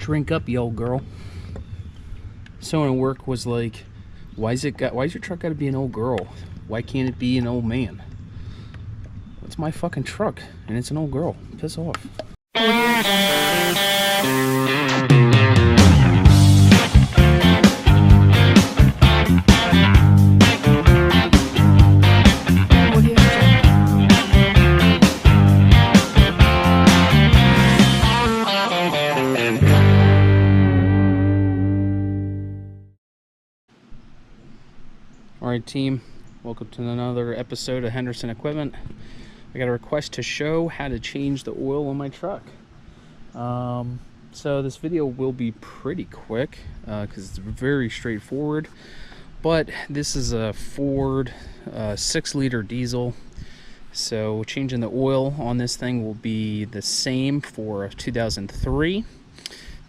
Drink up, you old girl. Someone at work was like, why's your truck gotta be an old girl? Why can't it be an old man? It's my fucking truck, and it's an old girl. Piss off. Alright team, welcome to another episode of Henderson Equipment. I got a request to show how to change the oil on my truck. So this video will be pretty quick because it's very straightforward. But this is a Ford 6-liter diesel. So changing the oil on this thing will be the same for a 2003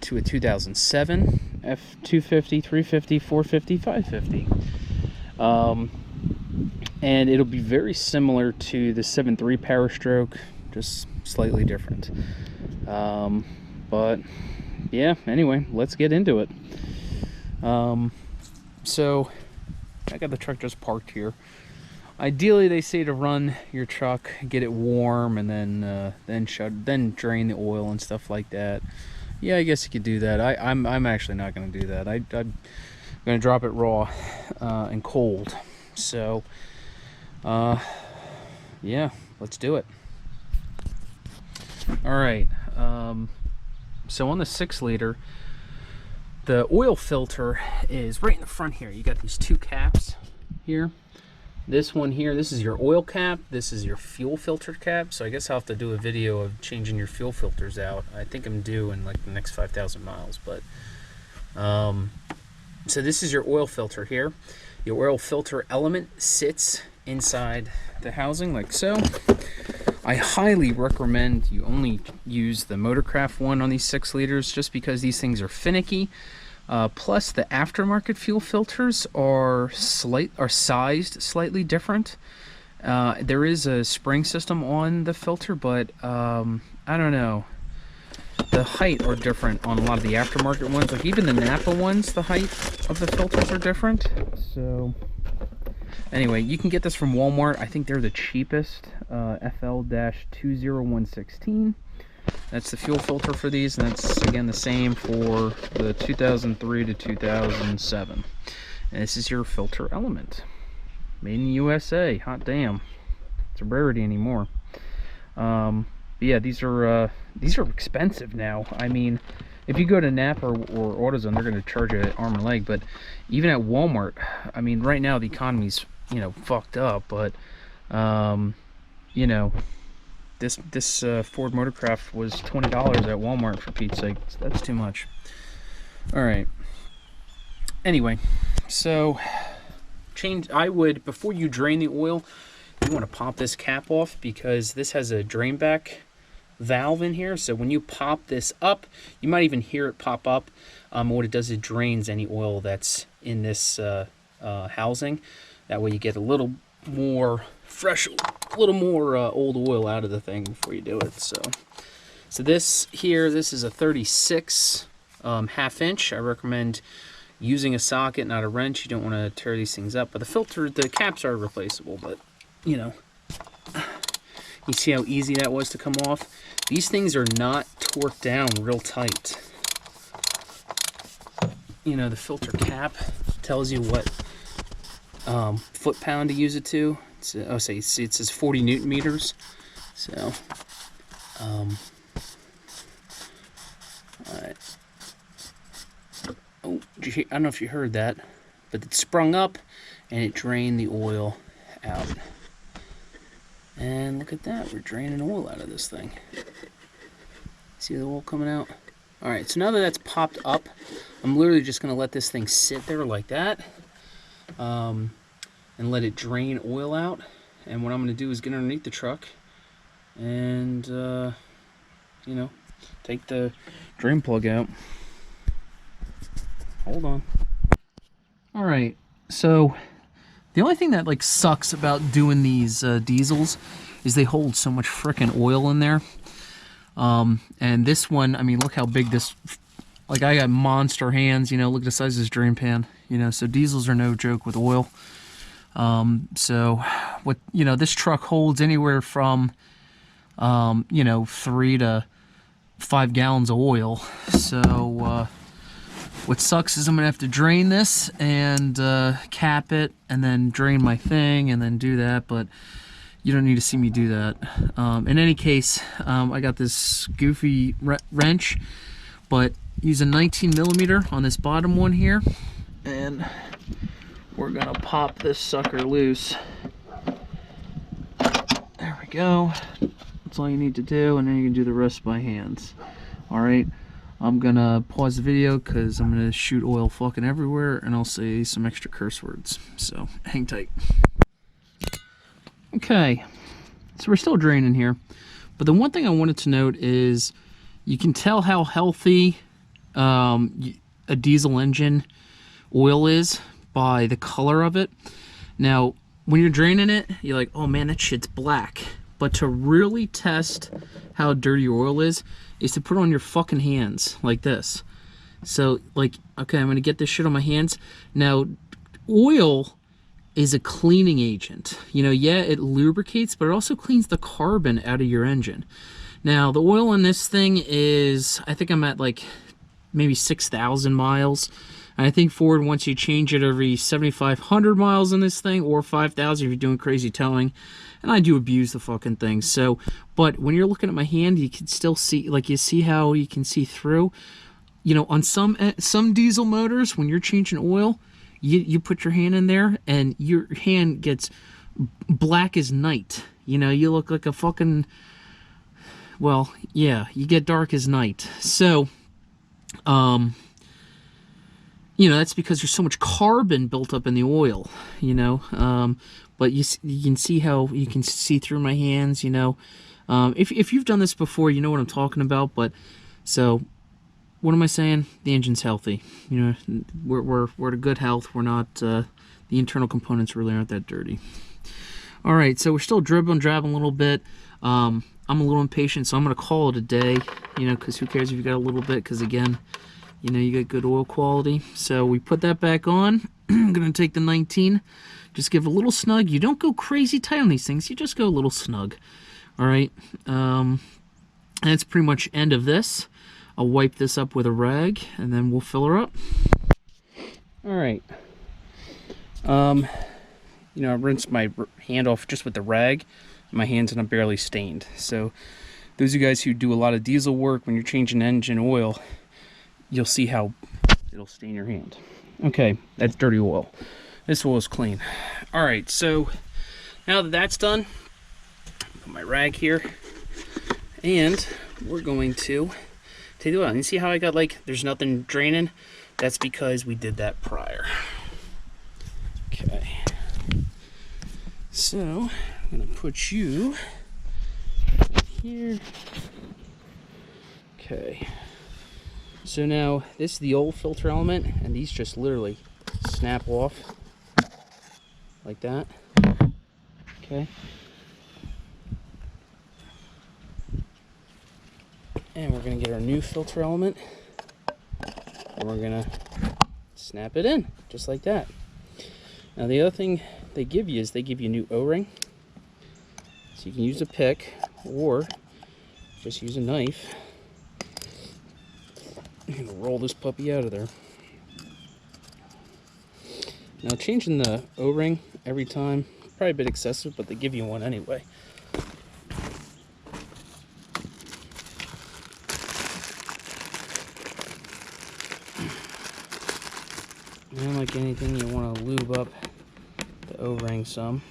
to a 2007 F250, 350, 450, 550. And it'll be very similar to the 7.3 PowerStroke, just slightly different. But yeah, anyway, let's get into it. So I got the truck just parked here. Ideally, they say to run your truck, get it warm, and then drain the oil and stuff like that. Yeah, I guess you could do that. I'm actually not going to do that. I'm going to drop it raw and cold. So yeah, let's do it. All right, so on the 6-liter, the oil filter is right in the front here. You got these two caps here. This one here, this is your oil cap, this is your fuel filter cap. So I guess I'll have to do a video of changing your fuel filters out. I think I'm due in like the next 5,000 miles. But so this is your oil filter here. Your oil filter element sits inside the housing like so. I highly recommend you only use the Motorcraft one on these 6 liters just because these things are finicky. Plus the aftermarket fuel filters are sized slightly different. There is a spring system on the filter, but I don't know. The height are different on a lot of the aftermarket ones. Like even the Napa ones, the height of the filters are different. So anyway, you can get this from Walmart. I think they're the cheapest. FL-20116. That's the fuel filter for these, and that's again the same for the 2003 to 2007. And this is your filter element, made in the USA. Hot damn, it's a rarity anymore. But yeah, these are expensive now. I mean, if you go to Napa or AutoZone, they're going to charge you an arm and leg. But even at Walmart, I mean, right now the economy's fucked up. But you know, this Ford Motorcraft was $20 at Walmart for Pete's sake. That's too much. All right. Anyway, so I would, before you drain the oil, you want to pop this cap off because this has a drain back valve in here. So when you pop this up, you might even hear it pop up. What it does, it drains any oil that's in this housing. That way you get a little more fresh, a little more old oil out of the thing before you do it. So this here, this is a 36 half inch. I recommend using a socket, not a wrench. You don't want to tear these things up. But the filter, the caps are replaceable, but you know, you see how easy that was to come off? These things are not torqued down real tight. You know, the filter cap tells you what foot-pound to use it to. It says 40 Newton meters. So, all right. Oh, I don't know if you heard that, but it sprung up and it drained the oil out. And look at that, we're draining oil out of this thing. See the oil coming out? All right, so now that that's popped up, I'm literally just gonna let this thing sit there like that, and let it drain oil out. And what I'm gonna do is get underneath the truck and, you know, take the drain plug out. Hold on. All right, so the only thing that like sucks about doing these diesels is they hold so much frickin' oil in there. And this one, I mean, look how big this Like, I got monster hands, you know, look at the size of this drain pan, you know, so diesels are no joke with oil. So what, you know, this truck holds anywhere from, you know, 3 to 5 gallons of oil. So, what sucks is I'm gonna have to drain this and cap it and then drain my thing and then do that, but you don't need to see me do that. In any case, I got this goofy wrench, but use a 19mm on this bottom one here, and we're gonna pop this sucker loose. There we go. That's all you need to do, and then you can do the rest by hands. All right, I'm gonna pause the video because I'm gonna shoot oil fucking everywhere, and I'll say some extra curse words. So hang tight. Okay, so we're still draining here, but the one thing I wanted to note is you can tell how healthy a diesel engine oil is by the color of it. Now, when you're draining it, you're like, oh man, that shit's black. But to really test how dirty your oil is to put it on your fucking hands like this. So, like, okay, I'm gonna get this shit on my hands. Now, oil is a cleaning agent. You know, yeah, it lubricates, but it also cleans the carbon out of your engine. Now, the oil in this thing is, I think I'm at like maybe 6,000 miles. And I think Ford wants you to change it every 7,500 miles in this thing, or 5,000 if you're doing crazy towing. And I do abuse the fucking thing. So, but when you're looking at my hand, you can still see, like, you see how you can see through. You know, on some diesel motors, when you're changing oil, you put your hand in there and your hand gets black as night. You know, you look like a fucking, well, yeah, you get dark as night. So, you know, that's because there's so much carbon built up in the oil, you know. But you can see how you can see through my hands, you know. If you've done this before, you know what I'm talking about. But so, what am I saying? The engine's healthy. You know, we're at a good health. We're not, the internal components really aren't that dirty. All right, so we're still driving a little bit. I'm a little impatient, so I'm gonna call it a day. You know, because who cares if you got a little bit? Because again, you know, you got good oil quality. So we put that back on. I'm gonna take the 19. Just give a little snug. You don't go crazy tight on these things. You just go a little snug. All right. And that's pretty much end of this. I'll wipe this up with a rag, and then we'll fill her up. All right. You know, I rinsed my hand off just with the rag. My hands are not barely stained. So those of you guys who do a lot of diesel work, when you're changing engine oil, you'll see how it'll stain your hand. Okay, that's dirty oil. This oil is clean. All right, so now that that's done, put my rag here, and we're going to take it out. You see how I got, like, there's nothing draining? That's because we did that prior. Okay. So, I'm gonna put you here. Okay. So now, this is the old filter element, and these just literally snap off like that. Okay. And we're gonna get our new filter element, and we're gonna snap it in, just like that. Now the other thing they give you is they give you a new O-ring. So you can use a pick, or just use a knife. I'm gonna roll this puppy out of there. Now changing the O-ring every time, probably a bit excessive, but they give you one anyway. And like anything, you want to lube up the O-ring some.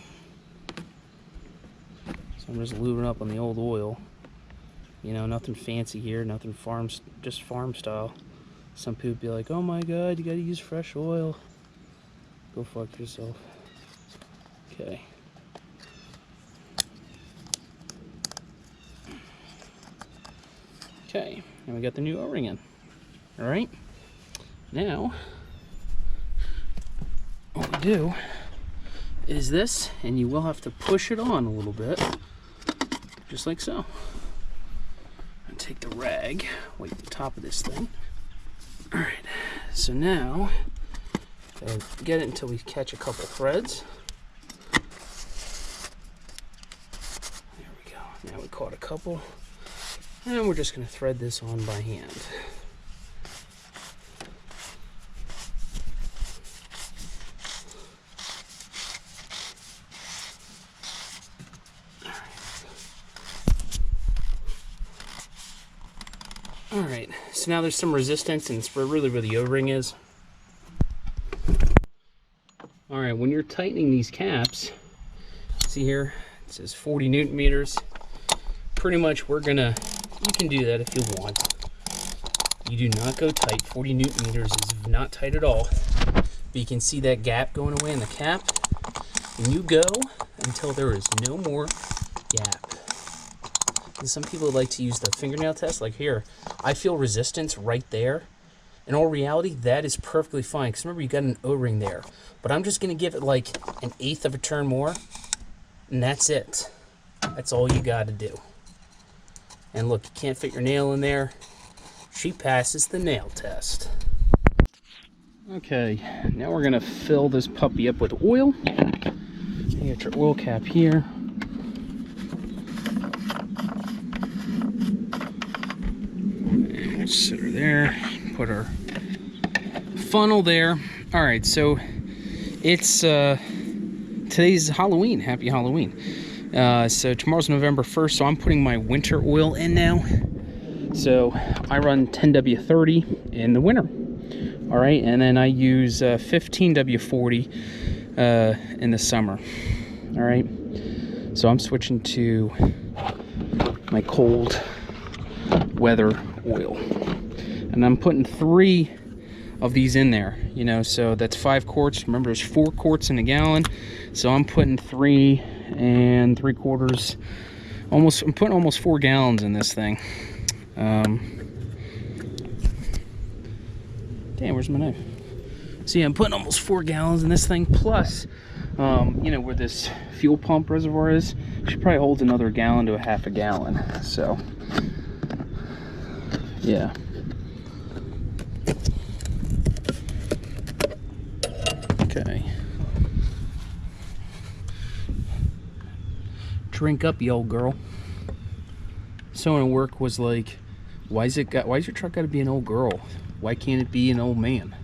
So I'm just lubing up on the old oil. You know, nothing fancy here, nothing just farm style. Some people be like, oh my god, you gotta use fresh oil. Go fuck yourself. Okay. Okay, and we got the new O-ring in. Alright, now what we do is this, and you will have to push it on a little bit, just like so. And take the rag, wipe the top of this thing. So now, get it until we catch a couple threads. There we go. Now we caught a couple. And we're just going to thread this on by hand. Alright, so now there's some resistance, and it's really where the O-ring is. Alright, when you're tightening these caps, see here, it says 40 Newton meters. Pretty much you can do that if you want. You do not go tight. 40 Newton meters is not tight at all. But you can see that gap going away in the cap. And you go until there is no more gap. And some people like to use the fingernail test, like here. I feel resistance right there. In all reality, that is perfectly fine. Because remember, you got an O-ring there. But I'm just going to give it like 1/8 of a turn more. And that's it. That's all you got to do. And look, you can't fit your nail in there. She passes the nail test. Okay, now we're going to fill this puppy up with oil. You got your oil cap here. Set her there, put our funnel there. All right, so it's today's Halloween. Happy Halloween. So tomorrow's November 1st, so I'm putting my winter oil in now. So I run 10W30 in the winter. All right, and then I use 15W40 in the summer. All right, so I'm switching to my cold weather oil, and I'm putting 3 of these in there, you know, so that's 5 quarts. Remember, there's 4 quarts in a gallon, so I'm putting 3 3/4, I'm putting almost 4 gallons in this thing. Damn, where's my knife? See, I'm putting almost 4 gallons in this thing, plus you know, where this fuel pump reservoir is, she probably holds another gallon to a half a gallon. So yeah. Okay. Drink up, you old girl. Someone at work was like, why's your truck gotta be an old girl? Why can't it be an old man?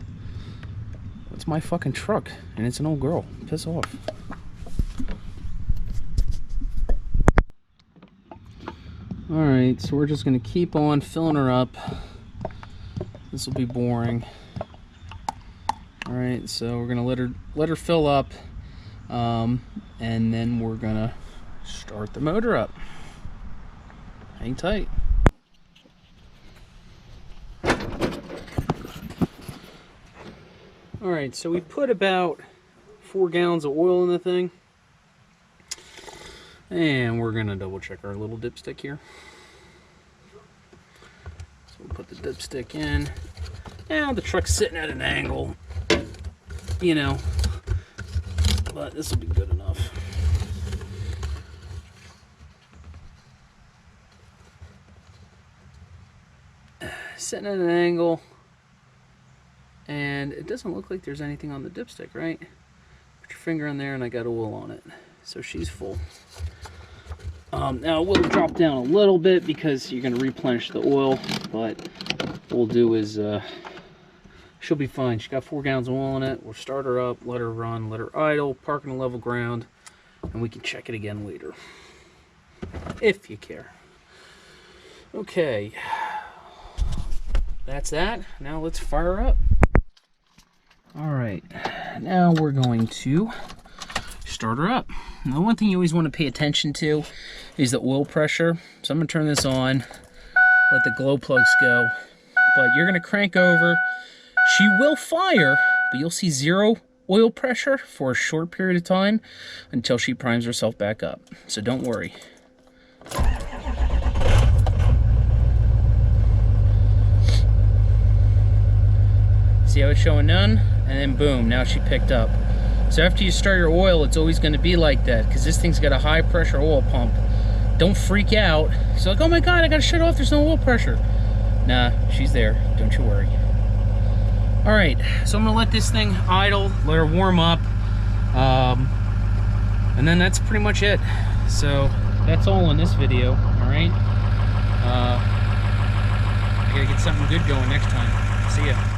It's my fucking truck, and it's an old girl. Piss off. Alright, so we're just gonna keep on filling her up. This will be boring. Alright, so we're gonna let her fill up, and then we're gonna start the motor up. Hang tight. Alright, so we put about 4 gallons of oil in the thing. And we're gonna double check our little dipstick here. So we'll put the dipstick in. Now the truck's sitting at an angle, you know, but this will be good enough. Sitting at an angle, and it doesn't look like there's anything on the dipstick, right? Put your finger in there, and I got oil on it, so she's full. Now we'll drop down a little bit because you're going to replenish the oil, but what we'll do is she'll be fine. She's got 4 gallons of oil in it. We'll start her up, let her run, let her idle, park on a level ground, and we can check it again later, if you care. Okay, that's that. Now let's fire her up. All right, now we're going to start her up. Now, one thing you always want to pay attention to is the oil pressure. So I'm going to turn this on, let the glow plugs go, but you're going to crank over. She will fire, but you'll see 0 oil pressure for a short period of time until she primes herself back up. So don't worry. See how it's showing none? And then boom, now she picked up. So after you start your oil, it's always going to be like that because this thing's got a high pressure oil pump. Don't freak out. It's like, oh my God, I got to shut off. There's no oil pressure. Nah, she's there. Don't you worry. All right, so I'm gonna let this thing idle, let her warm up, and then that's pretty much it. So that's all in this video. All right, I gotta get something good going next time. See ya.